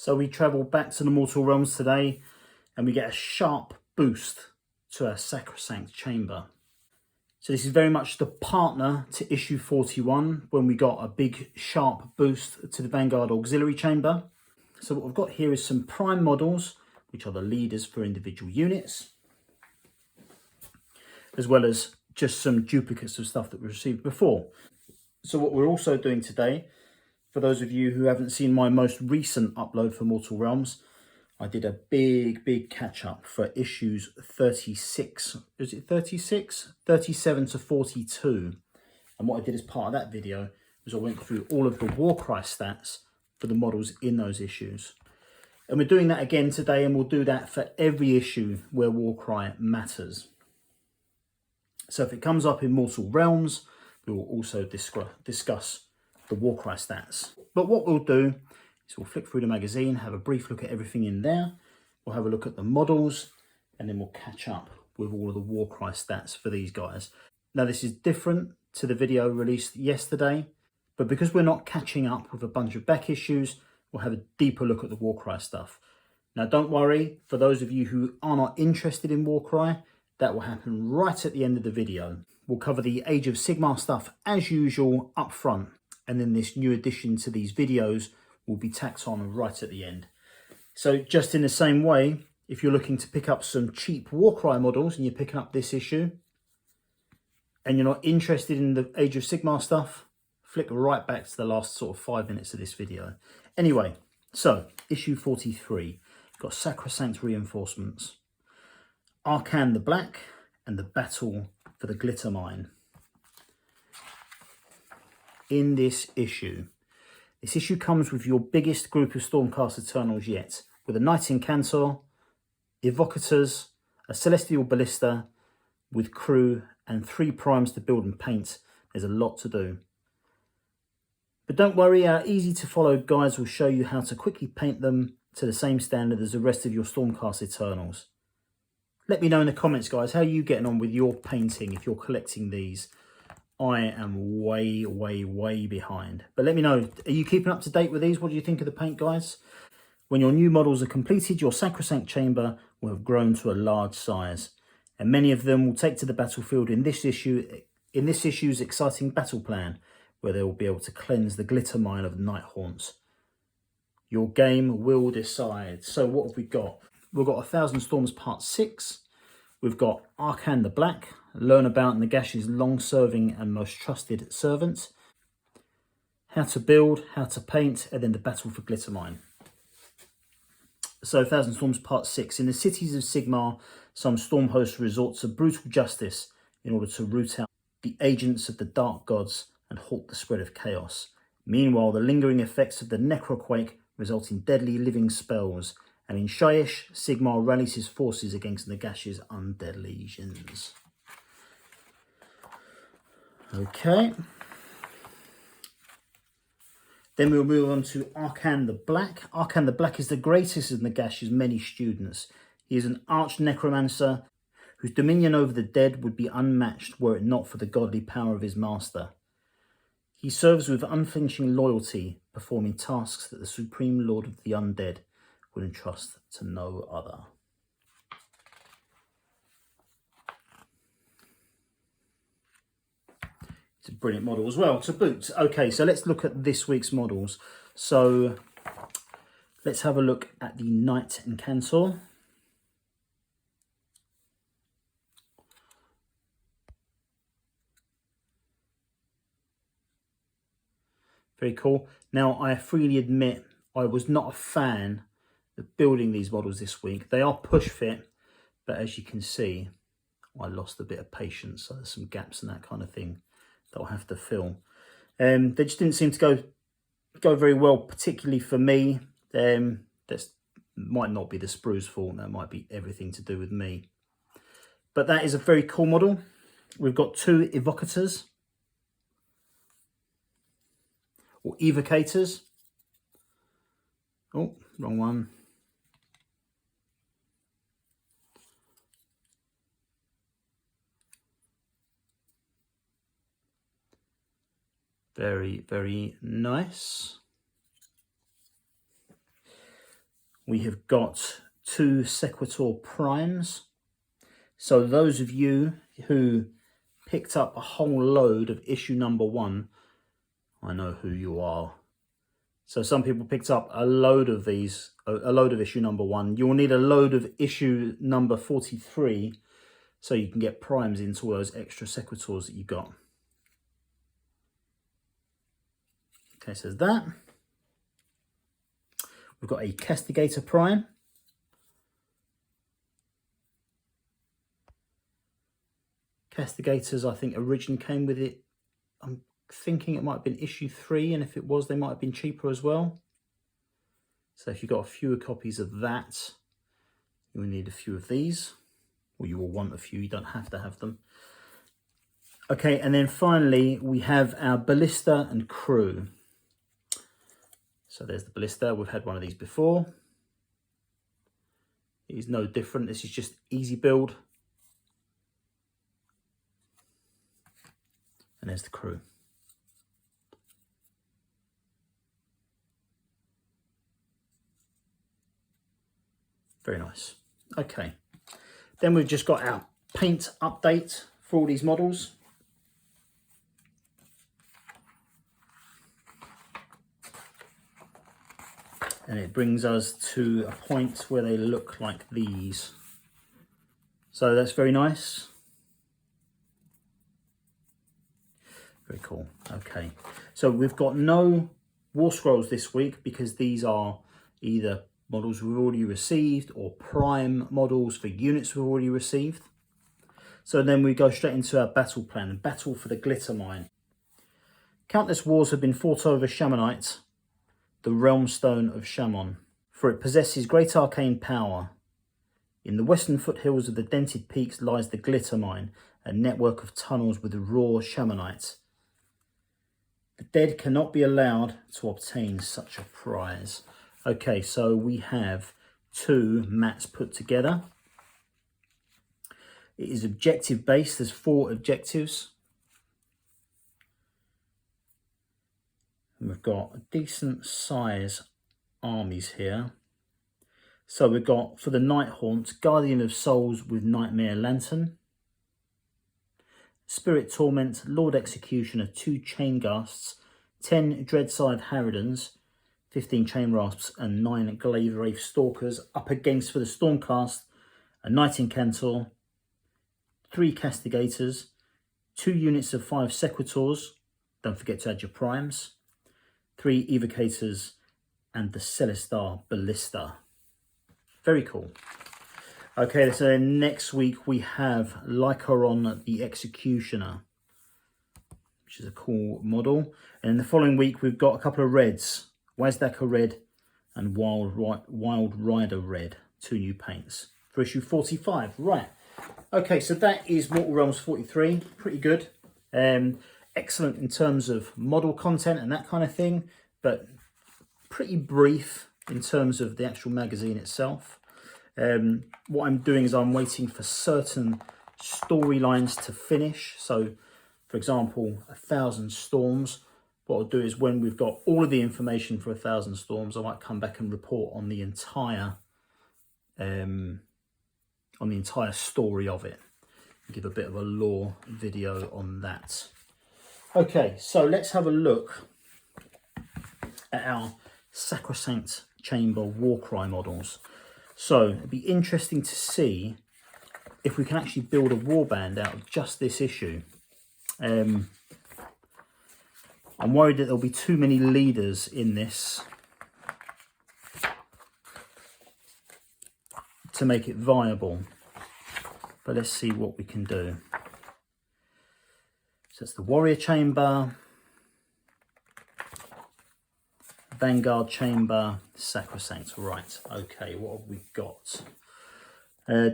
So we travel back to the Mortal Realms today and we get a sharp boost to our Sacrosanct chamber. So this is very much the partner to issue 41 when we got a big sharp boost to the Vanguard Auxiliary chamber. So what we've got here is some prime models, which are the leaders for individual units, as well as just some duplicates of stuff that we received before. So what we're also doing today, for those of you who haven't seen my most recent upload for Mortal Realms, I did a big catch up for issues 36, is it 36? 37 to 42. And what I did as part of that video was I went through all of the Warcry stats for the models in those issues. And we're doing that again today, and we'll do that for every issue where Warcry matters. So if it comes up in Mortal Realms, we will also discuss the Warcry stats. But what we'll do is we'll flick through the magazine, have a brief look at everything in there. We'll have a look at the models, and then we'll catch up with all of the Warcry stats for these guys. Now this is different to the video released yesterday, but because we're not catching up with a bunch of back issues, we'll have a deeper look at the Warcry stuff. Now don't worry, for those of you who are not interested in Warcry, that will happen right at the end of the video. We'll cover the Age of Sigmar stuff as usual up front, and then this new addition to these videos will be tacked on right at the end. So just in the same way, if you're looking to pick up some cheap Warcry models and you're picking up this issue and you're not interested in the Age of Sigmar stuff, flick right back to the last sort of 5 minutes of this video. Anyway, so issue 43, got Sacrosanct reinforcements, Arcan the Black, and the battle for the Glitter Mine. In this issue comes with your biggest group of Stormcast Eternals yet, with a Knight Incantor, Evocators, a Celestial Ballista, with crew, and 3 primes to build and paint. There's a lot to do. But don't worry, our easy to follow guides will show you how to quickly paint them to the same standard as the rest of your Stormcast Eternals. Let me know in the comments, guys, how are you getting on with your painting if you're collecting these. I am way behind. But let me know, are you keeping up to date with these? What do you think of the paint, guys? When your new models are completed, your Sacrosanct chamber will have grown to a large size, and many of them will take to the battlefield in this issue's exciting battle plan, where they will be able to cleanse the glitter mine of night haunts. Your game will decide. So what have we got? We've got 1,000 Storms Part 6. We've got Arcan the Black, learn about Nagash's long-serving and most trusted servant, how to build, how to paint, and then the battle for Glittermine. So 1,000 Storms Part 6. In the cities of Sigmar, some storm hosts resort to brutal justice in order to root out the agents of the dark gods and halt the spread of chaos. Meanwhile, the lingering effects of the Necroquake result in deadly living spells, and in Shyish, Sigmar rallies his forces against Nagash's undead legions. Okay. Then we'll move on to Arcan the Black. Arcan the Black is the greatest of Nagash's many students. He is an arch necromancer whose dominion over the dead would be unmatched were it not for the godly power of his master. He serves with unflinching loyalty, performing tasks that the Supreme Lord of the Undead would entrust to no other. It's a brilliant model as well to boot. Okay, so let's look at this week's models. So let's have a look at the Knight Incantor. Very cool. Now, I freely admit I was not a fan of building these models this week. They are push fit, but as you can see, I lost a bit of patience. So there's some gaps and that kind of thing that I'll have to fill. They just didn't seem to go very well, particularly for me. That might not be the sprue's fault. That might be everything to do with me. But that is a very cool model. We've got 2 Evocators, or Evocators. Oh, wrong one. Very, very nice. we have got 2 Sequitur Primes. So those of you who picked up a whole load of issue number 1, I know who you are. So some people picked up a load of these, a load of issue number 1. You'll need a load of issue number 43 so you can get primes into all those extra Sequiturs that you got. Okay, so there's that. We've got a Castigator Prime. Castigators, I think, originally came with it. I'm thinking it might have been issue 3, and if it was, they might have been cheaper as well. So if you've got fewer copies of that, you will need a few of these, or you will want a few. You don't have to have them. Okay, and then finally, we have our Ballista and Crew. So there's the Ballista. We've had one of these before. It is no different. This is just easy build. And there's the Crew. Very nice. Okay. Then we've just got our paint update for all these models. And it brings us to a point where they look like these. So that's very nice. Very cool. Okay. So we've got no War Scrolls this week because these are either models we've already received or prime models for units we've already received. So then we go straight into our battle plan. Battle for the Glitter Mine. Countless wars have been fought over Shamanite, the realm stone of Shamon, for it possesses great arcane power. In the western foothills of the dented peaks lies the Glitter Mine, a network of tunnels with raw Shamanite. The dead cannot be allowed to obtain such a prize. Okay, so we have 2 mats put together. It is objective based. There's 4 objectives. And we've got a decent size armies here. So we've got, for the Night Haunt, Guardian of Souls with Nightmare Lantern. Spirit Torment, Lord Executioner, 2 Chain Ghasts, 10 Dreadside Harridans, 15 Chain Rasps and 9 Glaive Wraith Stalkers. Up against, for the Stormcast, a Knight Incantor, 3 Castigators, 2 units of 5 Sequiturs, don't forget to add your primes, 3 Evocators and the Celestar Ballista. Very cool. Okay, so then next week we have Lycaron the Executioner, which is a cool model. And in the following week we've got a couple of reds, Wazdaka Red and Wild Rider Red, 2 new paints for issue 45. Right. Okay, so that is Mortal Realms 43. Pretty good. Excellent in terms of model content and that kind of thing, but pretty brief in terms of the actual magazine itself. What I'm doing is I'm waiting for certain storylines to finish. So, for example, 1,000 Storms. What I'll do is when we've got all of the information for 1,000 Storms, I might come back and report on the entire story of it. Give a bit of a lore video on that. Okay, so let's have a look at our Sacrosanct Chamber Warcry models. So it'd be interesting to see if we can actually build a warband out of just this issue. I'm worried that there'll be too many leaders in this to make it viable. But let's see what we can do. So it's the Warrior Chamber, Vanguard Chamber, Sacrosanct. Right, okay, what have we got? So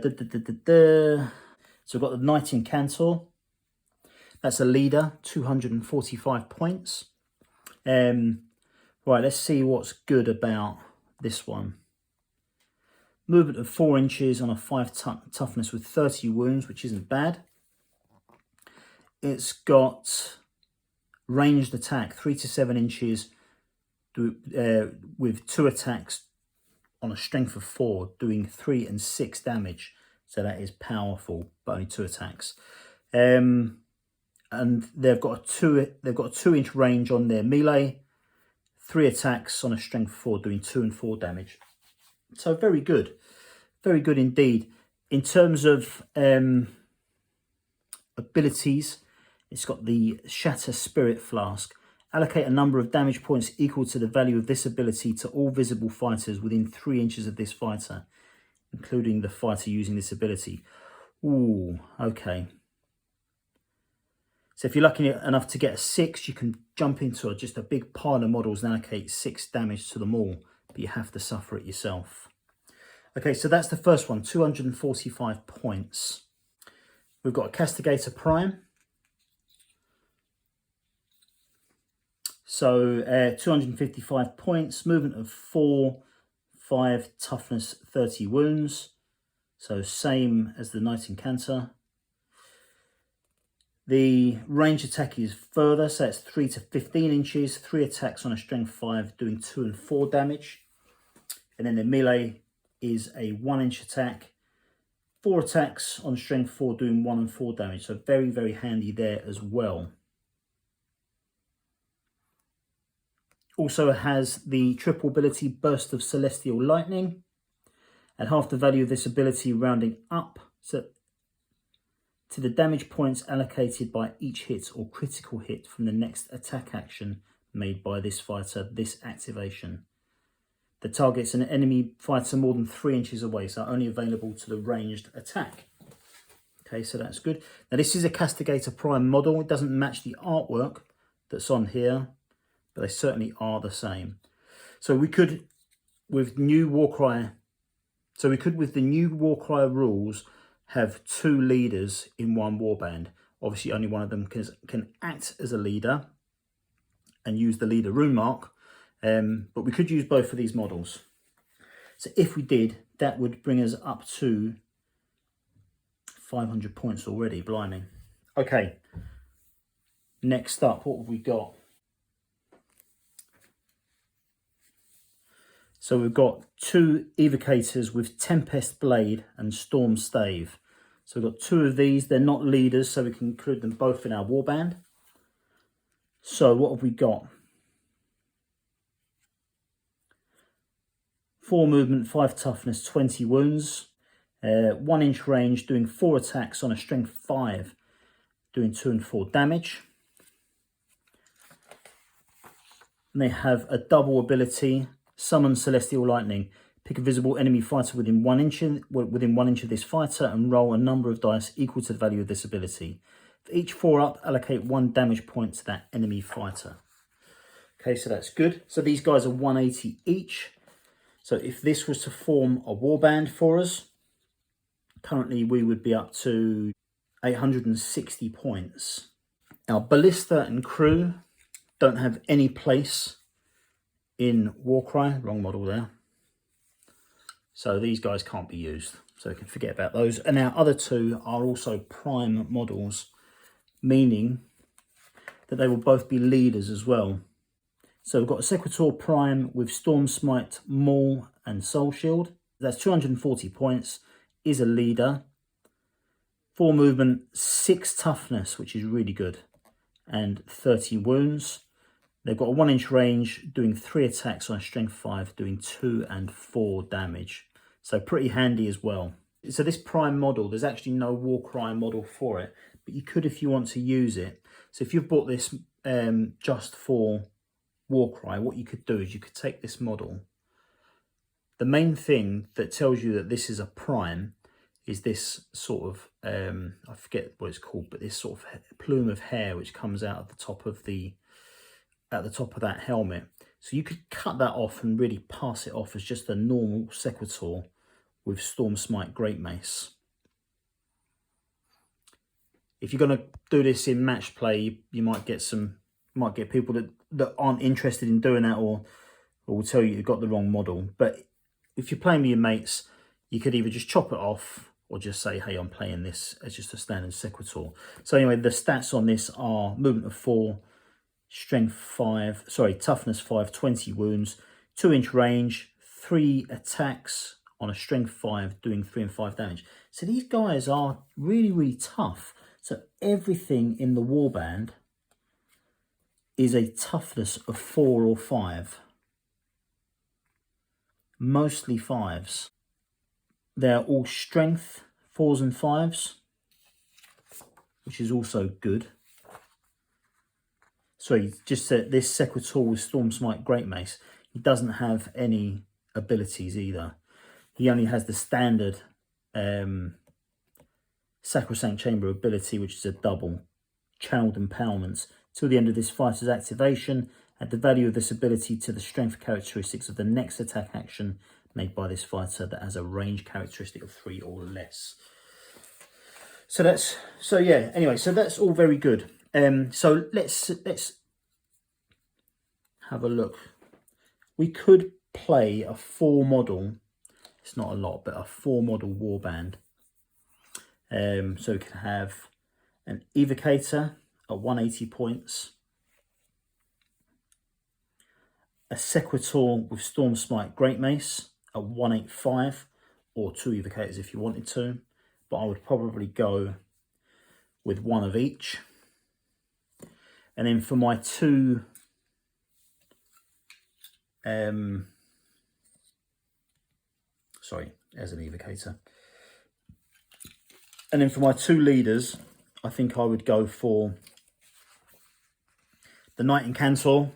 we've got the Knight Incantor. That's a leader, 245 points. Right, let's see what's good about this one. Movement of 4 inches on a 5 toughness with 30 wounds, which isn't bad. It's got ranged attack, 3 to 7 inches with 2 attacks on a strength of 4, doing 3 and 6 damage. So that is powerful, but only 2 attacks. And they've got a 2-inch range on their melee, 3 attacks on a strength of 4, doing 2 and 4 damage. So very good indeed. In terms of abilities, it's got the Shatter Spirit Flask. Allocate a number of damage points equal to the value of this ability to all visible fighters within 3 inches of this fighter, including the fighter using this ability. Ooh, okay. So if you're lucky enough to get a 6, you can jump into just a big pile of models and allocate 6 damage to them all, but you have to suffer it yourself. Okay, so that's the first one, 245 points. We've got a Castigator Prime. So 255 points, movement of 4, 5, toughness 30 wounds. So same as the Knight Incanter. The range attack is further, so it's 3 to 15 inches, 3 attacks on a strength 5, doing 2 and 4 damage. And then the melee is a 1-inch attack, 4 attacks on strength 4, doing 1 and 4 damage. So very, very handy there as well. Also has the triple ability Burst of Celestial Lightning. At half the value of this ability, rounding up to the damage points allocated by each hit or critical hit from the next attack action made by this fighter, this activation. That targets an enemy fighter more than 3 inches away, so only available to the ranged attack. Okay, so that's good. Now this is a Castigator Prime model. It doesn't match the artwork that's on here, but they certainly are the same. So we could, with new Warcry, with the new Warcry rules, have 2 leaders in one warband. Obviously, only one of them can act as a leader and use the leader rune mark, but we could use both of these models. So if we did, that would bring us up to 500 points already, blimey. Okay, next up, what have we got? So we've got 2 evocators with Tempest Blade and Storm Stave. So we've got 2 of these. They're not leaders, so we can include them both in our warband. So what have we got? 4 movement, 5 toughness, 20 wounds. 1-inch range, doing 4 attacks on a strength 5, doing 2 and 4 damage. And they have a double ability, Summon Celestial Lightning. Pick a visible enemy fighter within 1 inch of this fighter and roll a number of dice equal to the value of this ability. For each 4-up, allocate 1 damage point to that enemy fighter. Okay, so that's good. So these guys are 180 each. So if this was to form a warband for us, currently we would be up to 860 points. Our Ballista and crew don't have any place in Warcry, wrong model there. So these guys can't be used, so we can forget about those. And our other 2 are also prime models, meaning that they will both be leaders as well. So we've got a Sequitur Prime with Storm Smite, Maul and Soul Shield. That's 240 points, is a leader. 4 movement, 6 toughness, which is really good, and 30 wounds. They've got a 1-inch range, doing 3 attacks on a strength 5, doing 2 and 4 damage. So pretty handy as well. So this prime model, there's actually no Warcry model for it, but you could if you want to use it. So if you've bought this just for Warcry, what you could do is you could take this model. The main thing that tells you that this is a prime is this sort of, I forget what it's called, but this sort of plume of hair which comes out at the top of that helmet. So you could cut that off and really pass it off as just a normal Sequitur with Storm Smite Great Mace. If you're going to do this in match play, you might get people that aren't interested in doing that, or will tell you you've got the wrong model. But if you're playing with your mates, you could either just chop it off or just say, hey, I'm playing this as just a standard Sequitur. So anyway, the stats on this are movement of 4, toughness 5, 20 wounds, 2-inch range, 3 attacks on a strength 5, doing 3 and 5 damage. So these guys are really, really tough. So everything in the warband is a toughness of 4 or 5. Mostly 5s. They're all strength 4s and 5s, which is also good. Sorry, just this Sequitur with Storm Smite Great Mace, he doesn't have any abilities either. He only has the standard Sacrosanct Chamber ability, which is a double. Channeled Empowerments. Till the end of this fighter's activation, add the value of this ability to the strength characteristics of the next attack action made by this fighter that has a range characteristic of 3 or less. So that's all very good. So let's have a look. We could play a 4 model. It's not a lot, but a 4 model warband. So we can have an Evocator at 180 points, a Sequitur with Storm Smite Great Mace at 185, or 2 Evocators if you wanted to, but I would probably go with 1 of each. And then for my 2 as an Evocator. And then for my 2 leaders, I think I would go for the Knight Incantor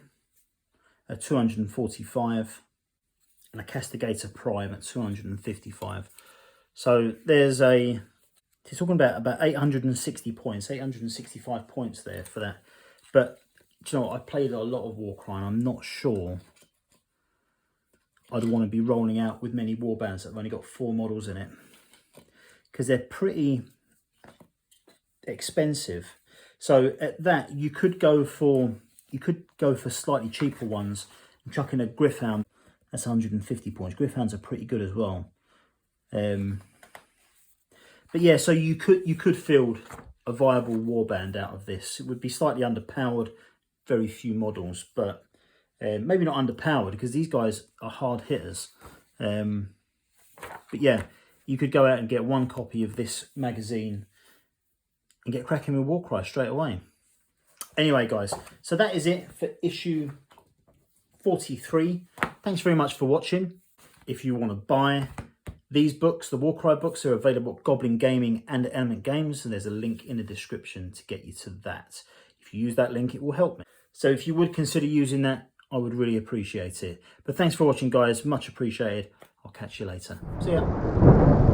at 245 and a Castigator Prime at 255. So there's he's talking about 860 points, 865 points there for that. But do you know what? I played a lot of Warcry and I'm not sure I'd want to be rolling out with many warbands that have only got 4 models in it, because they're pretty expensive. So at that, you could go for slightly cheaper ones and chuck in a Gryph-hound. That's 150 points. Gryph-hounds are pretty good as well. But yeah, so you could field a viable warband out of this. It would be slightly underpowered, very few models, but maybe not underpowered because these guys are hard hitters. But yeah, you could go out and get 1 copy of this magazine and get cracking with Warcry straight away. Anyway, guys, so that is it for issue 43. Thanks very much for watching. If you want to buy these books, the Warcry books, are available at Goblin Gaming and Element Games, and there's a link in the description to get you to that. If you use that link, it will help me. So if you would consider using that, I would really appreciate it. But thanks for watching, guys. Much appreciated. I'll catch you later. See ya.